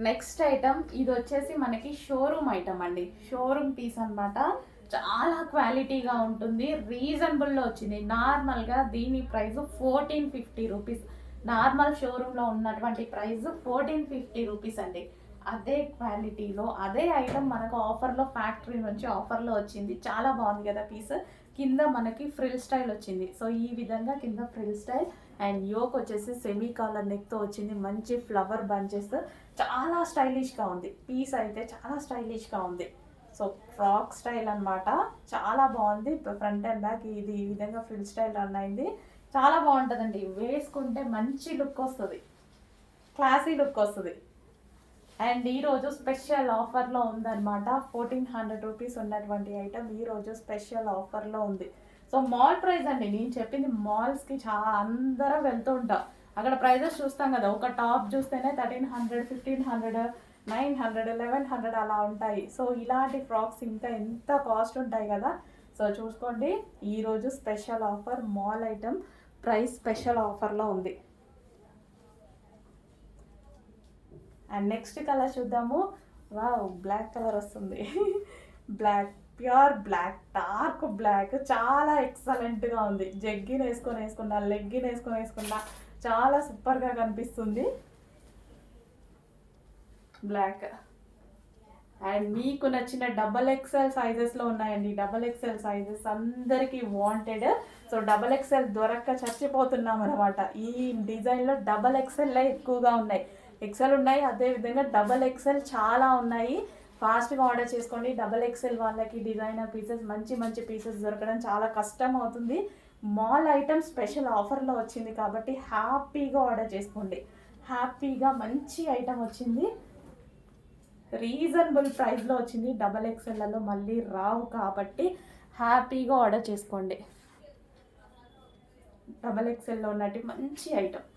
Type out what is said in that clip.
Next item ఇది వచ్చేసి మనకి షోరూమ్ ఐటమ్ అండి. షోరూమ్ పీస్ అనమాట. చాలా క్వాలిటీగా ఉంటుంది. రీజనబుల్లో వచ్చింది. నార్మల్గా దీని ప్రైస్ 1450 రూపీస్. నార్మల్ షోరూంలో ఉన్నటువంటి ప్రైస్ 1450 రూపీస్ అండి. అదే క్వాలిటీలో అదే ఐటమ్ మనకు ఆఫర్లో ఫ్యాక్టరీ నుంచి ఆఫర్లో వచ్చింది. చాలా బాగుంది కదా పీస్. కింద మనకి ఫ్రిల్ స్టైల్ వచ్చింది. సో ఈ విధంగా కింద ఫ్రిల్ స్టైల్ అండ్ యోక్ వచ్చేసి సెమీ కాలర్ నెక్తో వచ్చింది. మంచి ఫ్లవర్ బంచెస్, చాలా స్టైలిష్గా ఉంది పీస్ అయితే, చాలా స్టైలిష్గా ఉంది. సో ఫ్రాక్ స్టైల్ అనమాట. చాలా బాగుంది. ఫ్రంట్ అండ్ బ్యాక్ ఇది ఈ విధంగా ఫ్రిల్ స్టైల్ రన్ అయింది. చాలా బాగుంటుందండి. వేసుకుంటే మంచి లుక్ వస్తుంది, క్లాసీ లుక్ వస్తుంది. అండ్ ఈరోజు స్పెషల్ ఆఫర్లో ఉందన్నమాట. 1400 రూపీస్ ఉన్నటువంటి ఐటమ్ ఈరోజు స్పెషల్ ఆఫర్లో ఉంది. సో మాల్ ప్రైస్ అండి. నేను చెప్పింది మాల్స్కి చాలా అందరం వెళ్తూ ఉంటాం. అక్కడ ప్రైజెస్ చూస్తాం కదా. ఒక టాప్ చూస్తేనే 1300, 1500, 900, 1100 అలా ఉంటాయి. సో ఇలాంటి ఫ్రాక్స్ ఇంకా ఎంత కాస్ట్ ఉంటాయి కదా. సో చూసుకోండి, ఈరోజు special offer mall item price special ఆఫర్లో ఉంది. అండ్ నెక్స్ట్ కలర్ చూద్దాము. వావ్, బ్లాక్ కలర్ వస్తుంది. Black, pure black, dark black, చాలా ఎక్సలెంట్గా ఉంది. జగ్గిన్ వేసుకున్నా, లెగ్గిన్ వేసుకున్నా చాలా సూపర్గా కనిపిస్తుంది. బ్లాక్ అండ్ మీకు నచ్చిన డబల్ ఎక్సెల్ సైజెస్లో ఉన్నాయండి. డబల్ ఎక్సెల్ సైజెస్ అందరికీ వాంటెడ్. సో డబల్ ఎక్సెల్ దొరక్క చచ్చిపోతున్నాం అనమాట. ఈ డిజైన్లో డబల్ ఎక్సెల్ ఎక్కువగా ఉన్నాయి. ఎక్సెల్ ఉన్నాయి, అదేవిధంగా డబల్ ఎక్సెల్ చాలా ఉన్నాయి. ఫాస్ట్గా ఆర్డర్ చేసుకోండి. డబల్ ఎక్సెల్ వాళ్ళకి డిజైనర్ పీసెస్, మంచి మంచి పీసెస్ దొరకడం చాలా కష్టం అవుతుంది. మాల్ ఐటమ్ స్పెషల్ ఆఫర్లో వచ్చింది కాబట్టి హ్యాపీగా ఆర్డర్ చేసుకోండి. హ్యాపీగా మంచి ఐటమ్ వచ్చింది, రీజనబుల్ ప్రైస్లో వచ్చింది. డబల్ ఎక్సెల్లలో మళ్ళీ రావు కాబట్టి హ్యాపీగా ఆర్డర్ చేసుకోండి. డబల్ ఎక్సెల్లో ఉన్నట్టు మంచి ఐటమ్.